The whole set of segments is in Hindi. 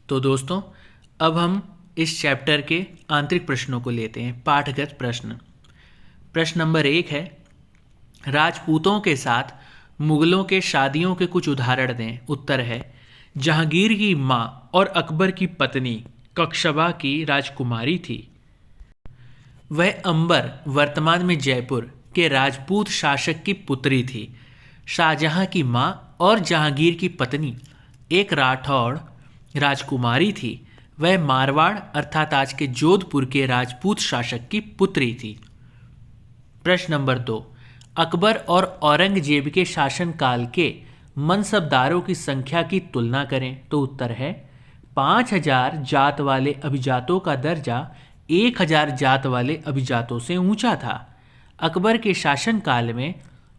तो दोस्तों, अब हम इस चैप्टर के आंतरिक प्रश्नों को लेते हैं। पाठगत प्रश्न। प्रश्न नंबर 1 है, राजपूतों के साथ मुगलों के शादियों के कुछ उदाहरण दें। उत्तर है, जहांगीर की माँ और अकबर की पत्नी कक्षबा की राजकुमारी थी। वह अंबर, वर्तमान में जयपुर के राजपूत शासक की पुत्री थी। शाहजहां की माँ और जहांगीर की पत्नी एक राठौड़ राजकुमारी थी। वह मारवाड़ अर्थात आज के जोधपुर के राजपूत शासक की पुत्री थी। प्रश्न नंबर 2, अकबर और औरंगजेब के शासनकाल के मनसबदारों की संख्या की तुलना करें। तो उत्तर है, 5,000 जात वाले अभिजातों का दर्जा 1,000 जात वाले अभिजातों से ऊंचा था। अकबर के शासनकाल में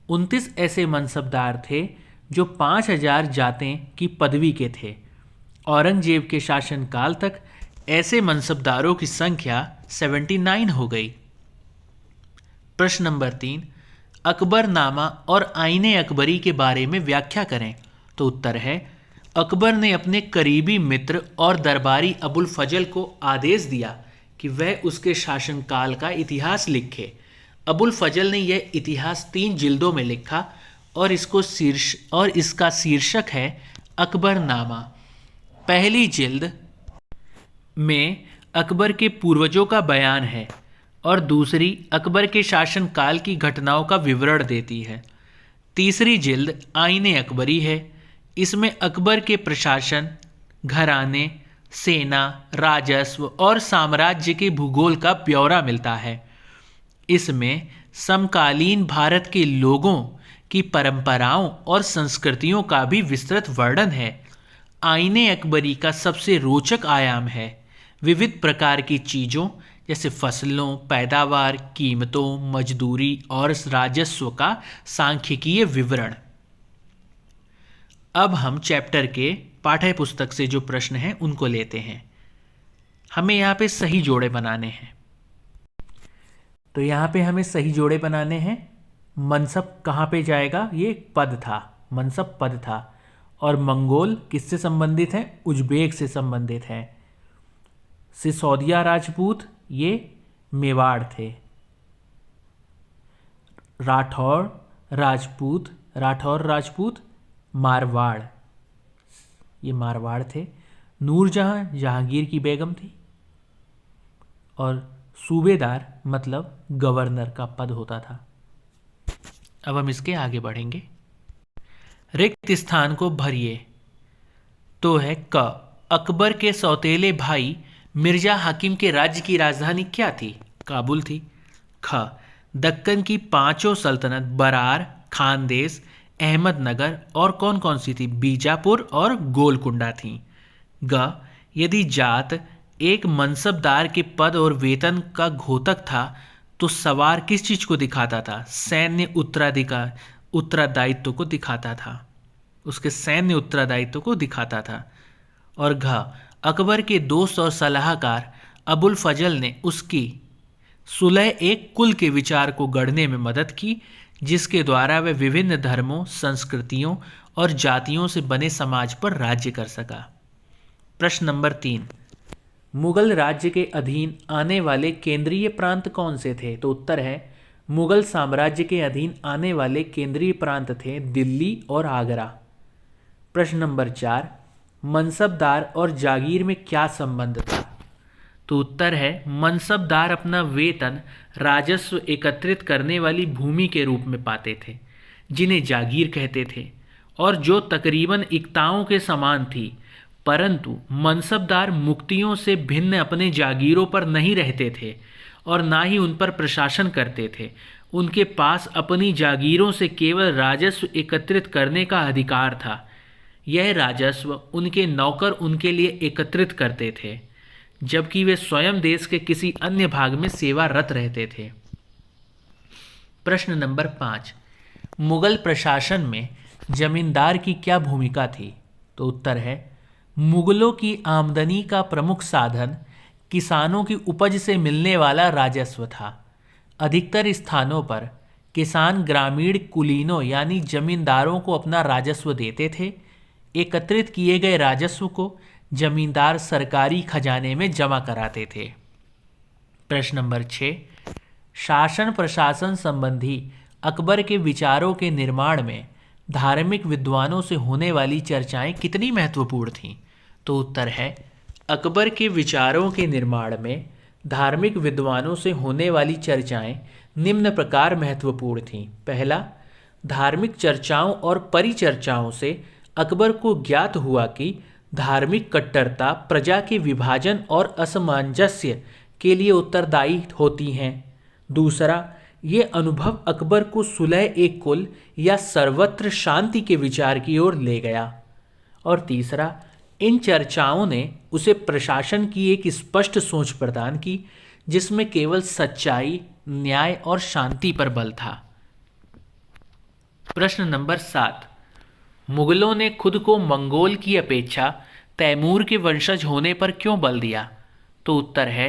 29 ऐसे मनसबदार थे जो 5,000 जातें की पदवी के थे। औरंगजेब के शासनकाल तक ऐसे मनसबदारों की संख्या 79 हो गई। प्रश्न नंबर 3, अकबरनामा और आईने अकबरी के बारे में व्याख्या करें। तो उत्तर है, अकबर ने अपने करीबी मित्र और दरबारी अबुल फजल को आदेश दिया कि वह उसके शासनकाल का इतिहास लिखे। अबुल फजल ने यह इतिहास 3 जिल्दों में लिखा और इसका शीर्षक है अकबरनामा। पहली जिल्द में अकबर के पूर्वजों का बयान है और दूसरी अकबर के शासनकाल की घटनाओं का विवरण देती है। तीसरी जिल्द आईने अकबरी है। इसमें अकबर के प्रशासन, घराने, सेना, राजस्व और साम्राज्य के भूगोल का ब्यौरा मिलता है। इसमें समकालीन भारत के लोगों की परंपराओं और संस्कृतियों का भी विस्तृत वर्णन है। आईने अकबरी का सबसे रोचक आयाम है विविध प्रकार की चीज़ों जैसे फसलों, पैदावार, कीमतों, मजदूरी और राजस्व का सांख्यिकीय विवरण। अब हम चैप्टर के पाठ्य पुस्तक से जो प्रश्न हैं उनको लेते हैं। हमें यहाँ पे सही जोड़े बनाने हैं। तो यहाँ पे हमें सही जोड़े बनाने हैं। मनसब कहाँ पे जाएगा? ये एक पद था, मनसब पद था। और मंगोल किससे संबंधित है? उज्बेक से संबंधित है। सिसोदिया राजपूत ये मेवाड़ थे। राठौर राजपूत मारवाड़, ये मारवाड़ थे। नूरजहां जहांगीर की बेगम थी और सूबेदार मतलब गवर्नर का पद होता था। अब हम इसके आगे बढ़ेंगे। रिक्त स्थान को भरिए। तो है क, अकबर के सौतेले भाई मिर्जा हाकिम के राज्य की राजधानी क्या थी? काबुल थी। ख, दक्कन की 5 सल्तनत बरार, खानदेश, अहमदनगर और कौन कौन सी थी? बीजापुर और गोलकुंडा थी। ग, यदि जात एक मनसबदार के पद और वेतन का घोतक था तो सवार किस चीज को दिखाता था? सैन्य उत्तरदायित्व को दिखाता था, उसके सैन्य उत्तरदायित्व को दिखाता था। और घ, अकबर के दोस्त और सलाहकार अबुल फजल ने उसकी सुलह एक कुल के विचार को गढ़ने में मदद की जिसके द्वारा वह विभिन्न धर्मों, संस्कृतियों और जातियों से बने समाज पर राज्य कर सका। प्रश्न नंबर 3, मुगल राज्य के अधीन आने वाले केंद्रीय प्रांत कौन से थे? तो उत्तर है, मुगल साम्राज्य के अधीन आने वाले केंद्रीय प्रांत थे दिल्ली और आगरा। प्रश्न नंबर 4, मनसबदार और जागीर में क्या संबंध था? तो उत्तर है, मनसबदार अपना वेतन राजस्व एकत्रित करने वाली भूमि के रूप में पाते थे जिन्हें जागीर कहते थे और जो तकरीबन इक्ताओं के समान थी। परंतु मनसबदार मुक्तियों से भिन्न अपने जागीरों पर नहीं रहते थे और ना ही उन पर प्रशासन करते थे। उनके पास अपनी जागीरों से केवल राजस्व एकत्रित करने का अधिकार था। यह राजस्व उनके नौकर उनके लिए एकत्रित करते थे जबकि वे स्वयं देश के किसी अन्य भाग में सेवारत रहते थे। प्रश्न नंबर 5, मुगल प्रशासन में जमींदार की क्या भूमिका थी? तो उत्तर है, मुगलों की आमदनी का प्रमुख साधन किसानों की उपज से मिलने वाला राजस्व था। अधिकतर स्थानों पर किसान ग्रामीण कुलीनों यानी जमींदारों को अपना राजस्व देते थे। एकत्रित किए गए राजस्व को जमींदार सरकारी खजाने में जमा कराते थे। प्रश्न नंबर 6, शासन प्रशासन संबंधी अकबर के विचारों के निर्माण में धार्मिक विद्वानों से होने वाली चर्चाएं कितनी महत्वपूर्ण थीं? तो उत्तर है, अकबर के विचारों के निर्माण में धार्मिक विद्वानों से होने वाली चर्चाएं निम्न प्रकार महत्वपूर्ण थीं। पहला, धार्मिक चर्चाओं और परिचर्चाओं से अकबर को ज्ञात हुआ कि धार्मिक कट्टरता प्रजा के विभाजन और असमंजस्य के लिए उत्तरदायी होती हैं। दूसरा, ये अनुभव अकबर को सुलह एक कुल या सर्वत्र शांति के विचार की ओर ले गया। और तीसरा, इन चर्चाओं ने उसे प्रशासन की एक स्पष्ट सोच प्रदान की जिसमें केवल सच्चाई, न्याय और शांति पर बल था। प्रश्न नंबर 7, मुगलों ने खुद को मंगोल की अपेक्षा तैमूर के वंशज होने पर क्यों बल दिया? तो उत्तर है,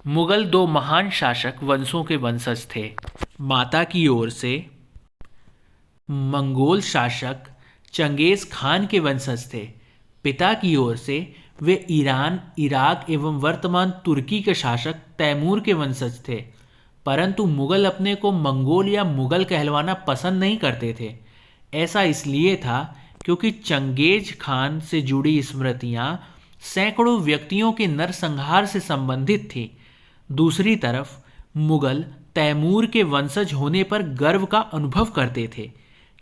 मुगल दो महान शासक वंशों के वंशज थे। माता की ओर से मंगोल शासक चंगेज खान के वंशज थे। पिता की ओर से वे ईरान, इराक एवं वर्तमान तुर्की के शासक तैमूर के वंशज थे। परंतु मुगल अपने को मंगोल या मुगल कहलवाना पसंद नहीं करते थे। ऐसा इसलिए था क्योंकि चंगेज खान से जुड़ी स्मृतियां सैकड़ों व्यक्तियों के नरसंहार से संबंधित थी। दूसरी तरफ मुगल तैमूर के वंशज होने पर गर्व का अनुभव करते थे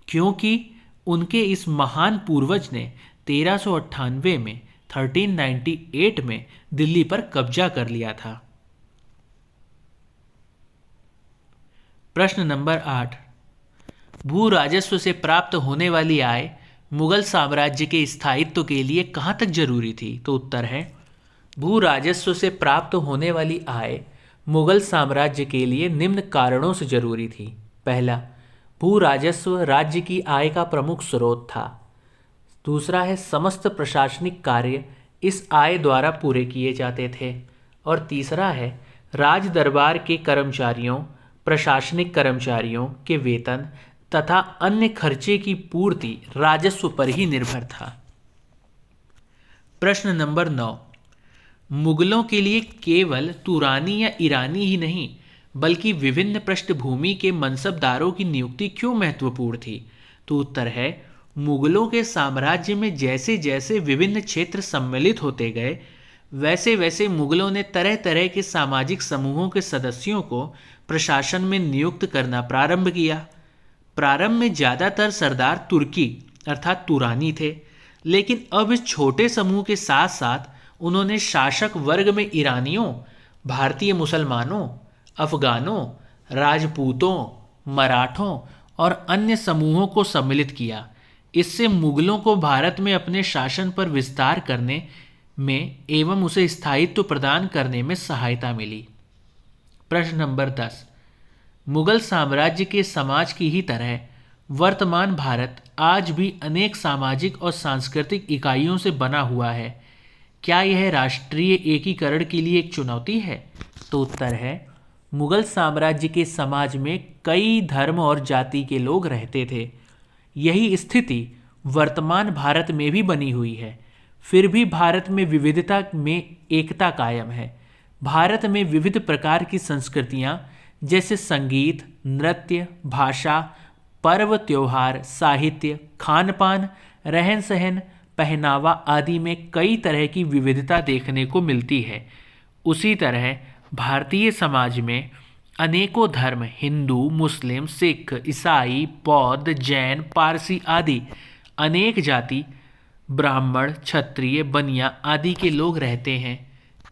क्योंकि उनके इस महान पूर्वज ने 1398 में 1398 में दिल्ली पर कब्जा कर लिया था। प्रश्न नंबर 8, भू राजस्व से प्राप्त होने वाली आय मुगल साम्राज्य के स्थायित्व के लिए कहाँ तक जरूरी थी? तो उत्तर है, भू राजस्व से प्राप्त होने वाली आय मुगल साम्राज्य के लिए निम्न कारणों से जरूरी थी। पहला, भू राजस्व राज्य की आय का प्रमुख स्रोत था। दूसरा है, समस्त प्रशासनिक कार्य इस आय द्वारा पूरे किए जाते थे। और तीसरा है, राज दरबार के कर्मचारियों, प्रशासनिक कर्मचारियों के वेतन तथा अन्य खर्चे की पूर्ति राजस्व पर ही निर्भर था। प्रश्न नंबर 9, मुगलों के लिए केवल तुरानी या ईरानी ही नहीं बल्कि विभिन्न पृष्ठभूमि के मनसबदारों की नियुक्ति क्यों महत्वपूर्ण थी? तो उत्तर है, मुगलों के साम्राज्य में जैसे जैसे विभिन्न क्षेत्र सम्मिलित होते गए वैसे वैसे मुगलों ने तरह तरह के सामाजिक समूहों के सदस्यों को प्रशासन में नियुक्त करना प्रारंभ किया। प्रारंभ में ज़्यादातर सरदार तुर्की अर्थात तुरानी थे, लेकिन अब इस छोटे समूह के साथ साथ उन्होंने शासक वर्ग में ईरानियों, भारतीय मुसलमानों, अफगानों, राजपूतों, मराठों और अन्य समूहों को सम्मिलित किया। इससे मुगलों को भारत में अपने शासन पर विस्तार करने में एवं उसे स्थायित्व प्रदान करने में सहायता मिली। प्रश्न नंबर 10, मुगल साम्राज्य के समाज की ही तरह वर्तमान भारत आज भी अनेक सामाजिक और सांस्कृतिक इकाइयों से बना हुआ है। क्या यह राष्ट्रीय एकीकरण के लिए एक चुनौती है? तो उत्तर है, मुगल साम्राज्य के समाज में कई धर्म और जाति के लोग रहते थे। यही स्थिति वर्तमान भारत में भी बनी हुई है। फिर भी भारत में विविधता में एकता कायम है। भारत में विविध प्रकार की संस्कृतियाँ जैसे संगीत, नृत्य, भाषा, पर्व, त्योहार, साहित्य, खान पान, रहन सहन, पहनावा आदि में कई तरह की विविधता देखने को मिलती है। उसी तरह भारतीय समाज में अनेकों धर्म, हिंदू, मुस्लिम, सिख, ईसाई, बौद्ध, जैन, पारसी आदि अनेक जाति, ब्राह्मण, क्षत्रिय, बनिया आदि के लोग रहते हैं।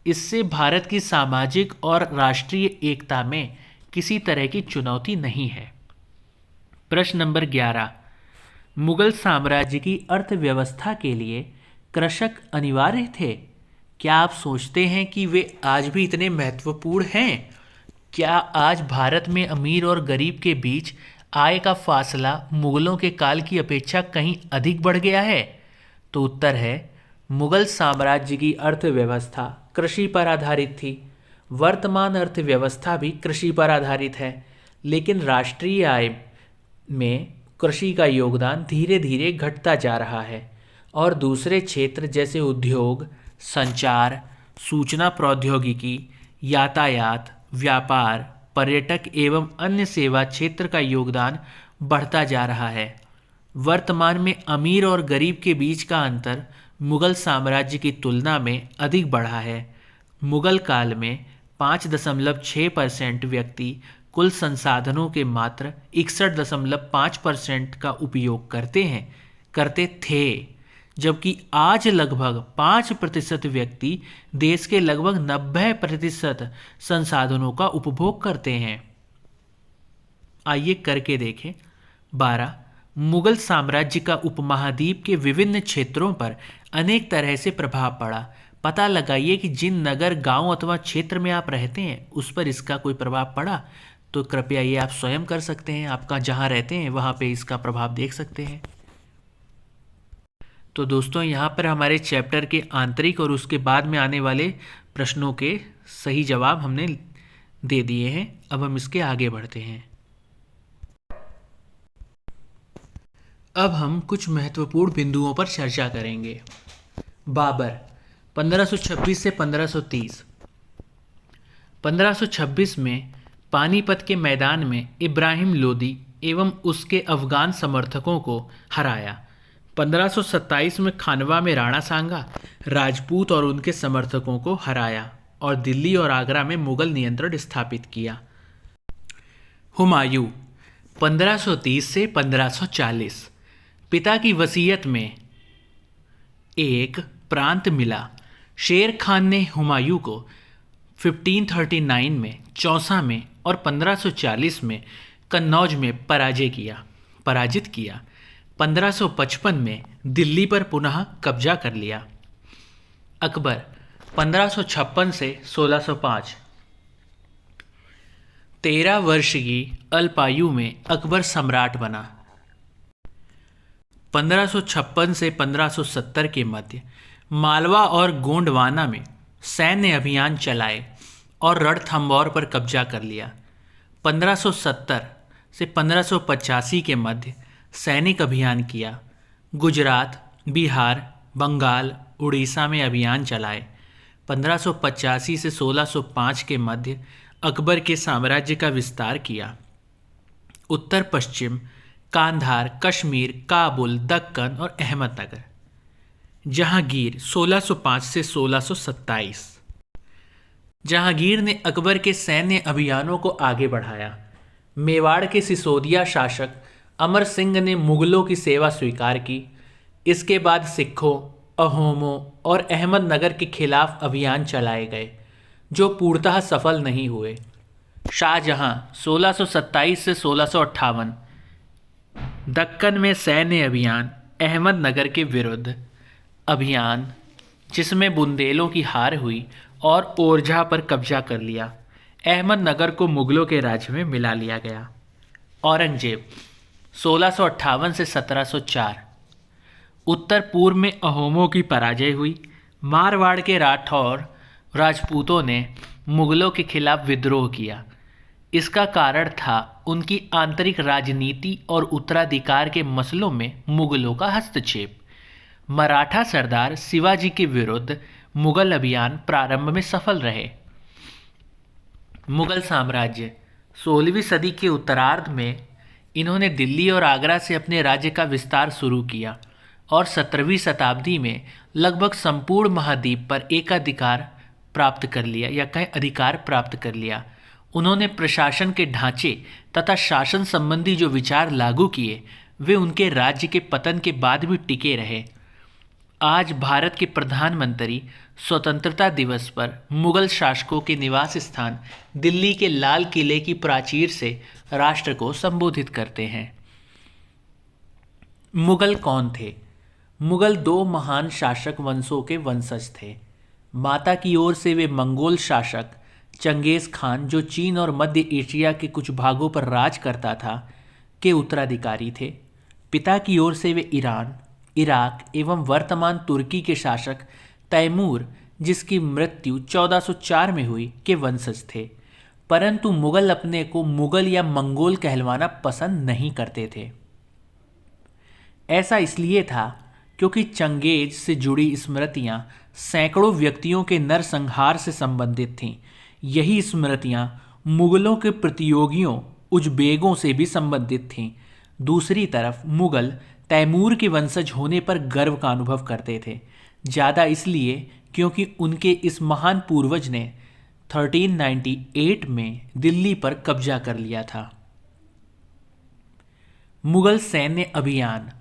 इससे भारत की सामाजिक और राष्ट्रीय एकता में किसी तरह की चुनौती नहीं है। प्रश्न नंबर 11, मुगल साम्राज्य की अर्थव्यवस्था के लिए कृषक अनिवार्य थे? क्या आप सोचते हैं कि वे आज भी इतने महत्वपूर्ण हैं? क्या आज भारत में अमीर और गरीब के बीच आय का फासला मुगलों के काल की अपेक्षा कहीं अधिक बढ़ गया है? तो उत्तर है, मुगल साम्राज्य की अर्थव्यवस्था कृषि पर आधारित थी। वर्तमान अर्थव्यवस्था भी कृषि पर आधारित है, लेकिन राष्ट्रीय आय में कृषि का योगदान धीरे धीरे घटता जा रहा है और दूसरे क्षेत्र जैसे उद्योग, संचार, सूचना प्रौद्योगिकी, यातायात, व्यापार, पर्यटक एवं अन्य सेवा क्षेत्र का योगदान बढ़ता जा रहा है। वर्तमान में अमीर और गरीब के बीच का अंतर मुगल साम्राज्य की तुलना में अधिक बढ़ा है। मुगल काल में 5.6% व्यक्ति कुल संसाधनों के मात्र 61.5% का उपयोग करते थे, जबकि आज लगभग 5% व्यक्ति देश के लगभग 90% संसाधनों का उपभोग करते हैं। आइए करके देखें। 12. मुगल साम्राज्य का उपमहाद्वीप के विभिन्न क्षेत्रों पर अनेक तरह से प्रभाव पड़ा। पता लगाइए कि जिन नगर, गांव अथवा क्षेत्र में आप रहते हैं उस पर इसका कोई प्रभाव पड़ा, तो कृपया ये आप स्वयं कर सकते हैं। आपका जहां रहते हैं वहां पे इसका प्रभाव देख सकते हैं। तो दोस्तों, यहाँ पर हमारे चैप्टर के आंतरिक और उसके बाद में आने वाले प्रश्नों के सही जवाब हमने दे दिए हैं। अब हम इसके आगे बढ़ते हैं। अब हम कुछ महत्वपूर्ण बिंदुओं पर चर्चा करेंगे। बाबर 1526 से 1530। 1526 में पानीपत के मैदान में इब्राहिम लोदी एवं उसके अफगान समर्थकों को हराया। 1527 में खानवा में राणा सांगा राजपूत और उनके समर्थकों को हराया और दिल्ली और आगरा में मुगल नियंत्रण स्थापित किया। हुमायूं 1530 से 1540। पिता की वसीयत में एक प्रांत मिला। शेर खान ने हुमायूं को 1539 में चौसा में और 1540 में कन्नौज में पराजित किया। 1555 में दिल्ली पर पुनः कब्जा कर लिया। अकबर 1556 से 1605। 13 वर्ष की अल्पायु में अकबर सम्राट बना। 1556 से 1570 के मध्य मालवा और गोंडवाना में सैन्य अभियान चलाए और रणथंभौर पर कब्जा कर लिया। 1570 से 1585 के मध्य सैनिक अभियान किया। गुजरात, बिहार, बंगाल, उड़ीसा में अभियान चलाए। 1585 से 1605 के मध्य अकबर के साम्राज्य का विस्तार किया। उत्तर पश्चिम कांधार, कश्मीर, काबुल, दक्कन और अहमदनगर। जहांगीर 1605 से 1627। जहांगीर ने अकबर के सैन्य अभियानों को आगे बढ़ाया। मेवाड़ के सिसोदिया शासक अमर सिंह ने मुगलों की सेवा स्वीकार की। इसके बाद सिखों, अहोमों और अहमदनगर के खिलाफ अभियान चलाए गए, जो पूर्णतः सफल नहीं हुए। शाहजहां 1627 से 1658। दक्कन में सैन्य अभियान। अहमदनगर के विरुद्ध अभियान, जिसमें बुंदेलों की हार हुई और ओरछा पर कब्जा कर लिया। अहमदनगर को मुगलों के राज्य में मिला लिया गया। औरंगजेब 1658 से 1704। उत्तर पूर्व में अहोमों की पराजय हुई। मारवाड़ के राठौर राजपूतों ने मुगलों के खिलाफ विद्रोह किया। इसका कारण था उनकी आंतरिक राजनीति और उत्तराधिकार के मसलों में मुगलों का हस्तक्षेप। मराठा सरदार शिवाजी के विरुद्ध मुगल अभियान प्रारंभ में सफल रहे। मुगल साम्राज्य 16वीं सदी के उत्तरार्ध में इन्होंने दिल्ली और आगरा से अपने राज्य का विस्तार शुरू किया और 17वीं शताब्दी में लगभग संपूर्ण महाद्वीप पर एकाधिकार प्राप्त कर लिया या कहीं अधिकार प्राप्त कर लिया। उन्होंने प्रशासन के ढांचे तथा शासन संबंधी जो विचार लागू किए वे उनके राज्य के पतन के बाद भी टिके रहे। आज भारत के प्रधानमंत्री स्वतंत्रता दिवस पर मुगल शासकों के निवास स्थान दिल्ली के लाल किले की प्राचीर से राष्ट्र को संबोधित करते हैं। मुगल कौन थे? मुगल दो महान शासक वंशों के वंशज थे। माता की ओर से वे मंगोल शासक चंगेज खान, जो चीन और मध्य एशिया के कुछ भागों पर राज करता था, के उत्तराधिकारी थे। पिता की ओर से वे ईरान, इराक एवं वर्तमान तुर्की के शासक तैमूर, जिसकी मृत्यु 1404 में हुई, के वंशज थे। परंतु मुगल अपने को मुगल या मंगोल कहलवाना पसंद नहीं करते थे। ऐसा इसलिए था क्योंकि चंगेज से जुड़ी स्मृतियाँ सैकड़ों व्यक्तियों के नरसंहार से संबंधित थीं। यही स्मृतियां मुगलों के प्रतियोगियों उज़्बेकों से भी संबंधित थीं। दूसरी तरफ मुगल तैमूर के वंशज होने पर गर्व का अनुभव करते थे, ज़्यादा इसलिए क्योंकि उनके इस महान पूर्वज ने 1398 में दिल्ली पर कब्जा कर लिया था। मुगल सैन्य अभियान।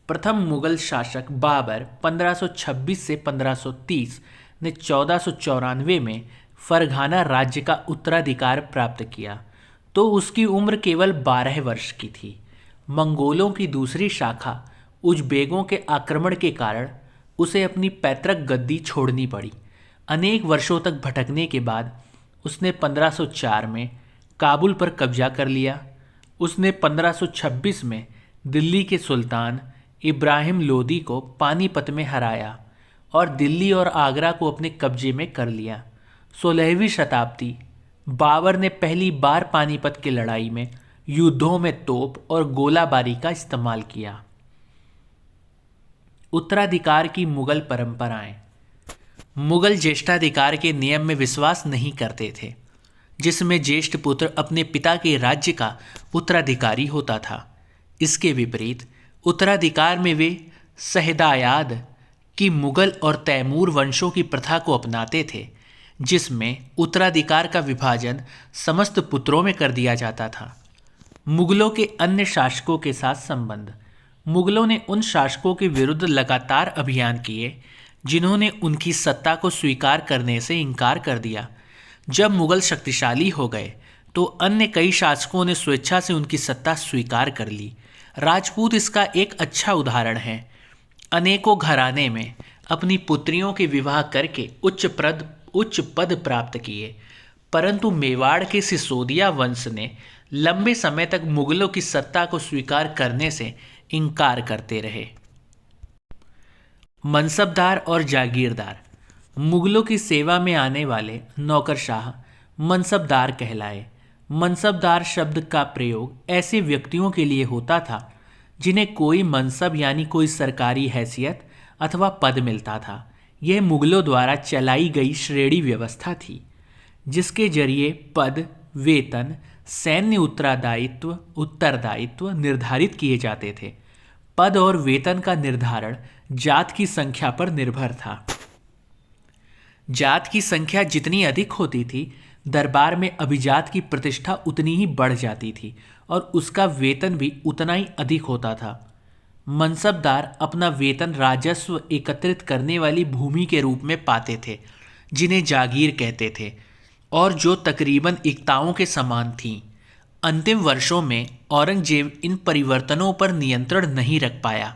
प्रथम मुगल शासक बाबर 1526 से 1530 ने 1494 में फरघाना राज्य का उत्तराधिकार प्राप्त किया, तो उसकी उम्र केवल 12 वर्ष की थी। मंगोलों की दूसरी शाखा उज़्बेकों के आक्रमण के कारण उसे अपनी पैतृक गद्दी छोड़नी पड़ी। अनेक वर्षों तक भटकने के बाद उसने 1504 में काबुल पर कब्जा कर लिया। उसने 1526 में दिल्ली के सुल्तान इब्राहिम लोदी को पानीपत में हराया और दिल्ली और आगरा को अपने कब्जे में कर लिया। 16वीं शताब्दी बाबर ने पहली बार पानीपत की लड़ाई में युद्धों में तोप और गोलाबारी का इस्तेमाल किया। उत्तराधिकार की मुगल परंपराएं। मुगल ज्येष्ठाधिकार के नियम में विश्वास नहीं करते थे, जिसमें ज्येष्ठ पुत्र अपने पिता के राज्य का उत्तराधिकारी होता था। इसके विपरीत उत्तराधिकार में वे सहदायाद की मुगल और तैमूर वंशों की प्रथा को अपनाते थे, जिसमें उत्तराधिकार का विभाजन समस्त पुत्रों में कर दिया जाता था। मुगलों के अन्य शासकों के साथ संबंध। मुगलों ने उन शासकों के विरुद्ध लगातार अभियान किए जिन्होंने उनकी सत्ता को स्वीकार करने से इनकार कर दिया। जब मुगल शक्तिशाली हो गए तो अन्य कई शासकों ने स्वेच्छा से उनकी सत्ता स्वीकार कर ली। राजपूत इसका एक अच्छा उदाहरण है। अनेकों घराने में अपनी पुत्रियों के विवाह करके उच्च पद प्राप्त किए, परंतु मेवाड़ के सिसोदिया वंश ने लंबे समय तक मुगलों की सत्ता को स्वीकार करने से इनकार करते रहे। मनसबदार और जागीरदार। मुगलों की सेवा में आने वाले नौकरशाह मनसबदार कहलाए। मनसबदार शब्द का प्रयोग ऐसे व्यक्तियों के लिए होता था जिन्हें कोई मनसब यानी कोई सरकारी हैसियत अथवा पद मिलता था। यह मुगलों द्वारा चलाई गई श्रेणी व्यवस्था थी, जिसके जरिए पद, वेतन, सैन्य उत्तरदायित्व निर्धारित किए जाते थे। पद और वेतन का निर्धारण जात की संख्या पर निर्भर था। जात की संख्या जितनी अधिक होती थी, दरबार में अभिजात की प्रतिष्ठा उतनी ही बढ़ जाती थी और उसका वेतन भी उतना ही अधिक होता था। मनसबदार अपना वेतन राजस्व एकत्रित करने वाली भूमि के रूप में पाते थे, जिन्हें जागीर कहते थे, और जो तकरीबन इक्ताओं के समान थीं। अंतिम वर्षों में औरंगजेब इन परिवर्तनों पर नियंत्रण नहीं रख पाया।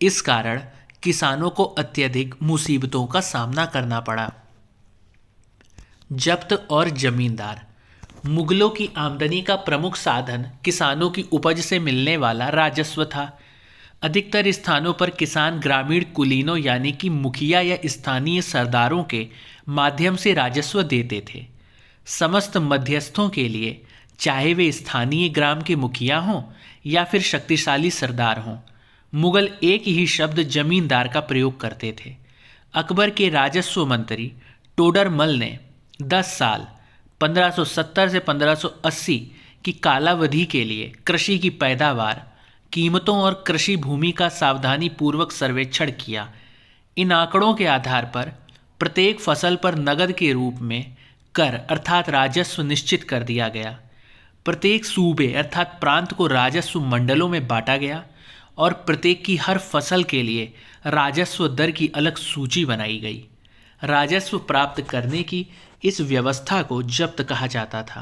इस कारण किसानों को अत्यधिक मुसीबतों का सामना करना पड़ा। जब्त और जमींदार। मुगलों की आमदनी का प्रमुख साधन किसानों की उपज से मिलने वाला राजस्व था। अधिकतर स्थानों पर किसान ग्रामीण कुलीनों यानी कि मुखिया या स्थानीय सरदारों के माध्यम से राजस्व देते थे। समस्त मध्यस्थों के लिए, चाहे वे स्थानीय ग्राम के मुखिया हों या फिर शक्तिशाली सरदार हों, मुगल एक ही शब्द जमींदार का प्रयोग करते थे। अकबर के राजस्व मंत्री टोडरमल ने 10 साल 1570 से 1580 की कालावधि के लिए कृषि की पैदावार, कीमतों और कृषि भूमि का सावधानी पूर्वक सर्वेक्षण किया। इन आंकड़ों के आधार पर प्रत्येक फसल पर नगद के रूप में कर अर्थात राजस्व निश्चित कर दिया गया। प्रत्येक सूबे अर्थात प्रांत को राजस्व मंडलों में बांटा गया और प्रत्येक की हर फसल के लिए राजस्व दर की अलग सूची बनाई गई। राजस्व प्राप्त करने की इस व्यवस्था को जब्त कहा जाता था।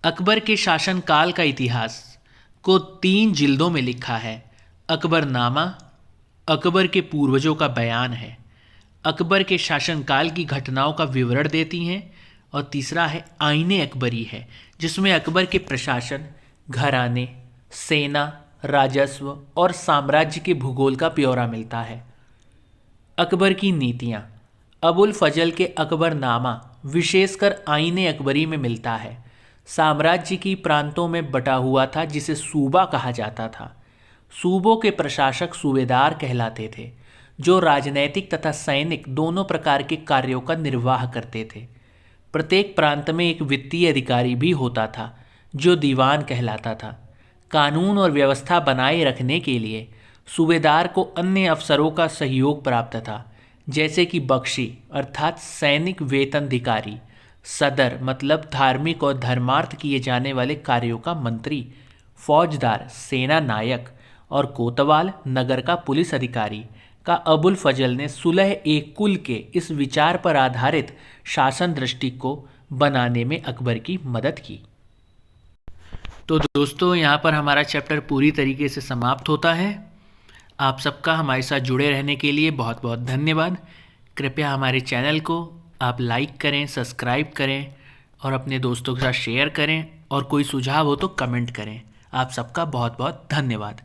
अकबर के शासनकाल का इतिहास को 3 जिल्दों में लिखा है। अकबरनामा अकबर के पूर्वजों का बयान है, अकबर के शासनकाल की घटनाओं का विवरण देती हैं, और तीसरा है आईने अकबरी है, जिसमें अकबर के प्रशासन, घराने, सेना, राजस्व और साम्राज्य के भूगोल का ब्यौरा मिलता है। अकबर की नीतियाँ। अबुल फजल के अकबरनामा विशेषकर आईने अकबरी में मिलता है। साम्राज्य की प्रांतों में बटा हुआ था, जिसे सूबा कहा जाता था। सूबों के प्रशासक सूबेदार कहलाते थे। जो राजनैतिक तथा सैनिक दोनों प्रकार के कार्यों का निर्वाह करते थे। प्रत्येक प्रांत में एक वित्तीय अधिकारी भी होता था जो दीवान कहलाता था। कानून और व्यवस्था बनाए रखने के लिए सूबेदार को अन्य अफसरों का सहयोग प्राप्त था, जैसे कि बख्शी अर्थात सैनिक वेतनाधिकारी, सदर मतलब धार्मिक और धर्मार्थ किए जाने वाले कार्यों का मंत्री, फौजदार सेना नायक और कोतवाल नगर का पुलिस अधिकारी का अबुल फजल ने सुलह एक कुल के इस विचार पर आधारित शासन दृष्टि को बनाने में अकबर की मदद की। तो दोस्तों यहाँ पर हमारा चैप्टर पूरी तरीके से समाप्त होता है। आप सबका हमारे साथ जुड़े रहने के लिए बहुत बहुत धन्यवाद। कृपया हमारे चैनल को आप लाइक करें, सब्सक्राइब करें और अपने दोस्तों के साथ शेयर करें, और कोई सुझाव हो तो कमेंट करें। आप सबका बहुत बहुत धन्यवाद।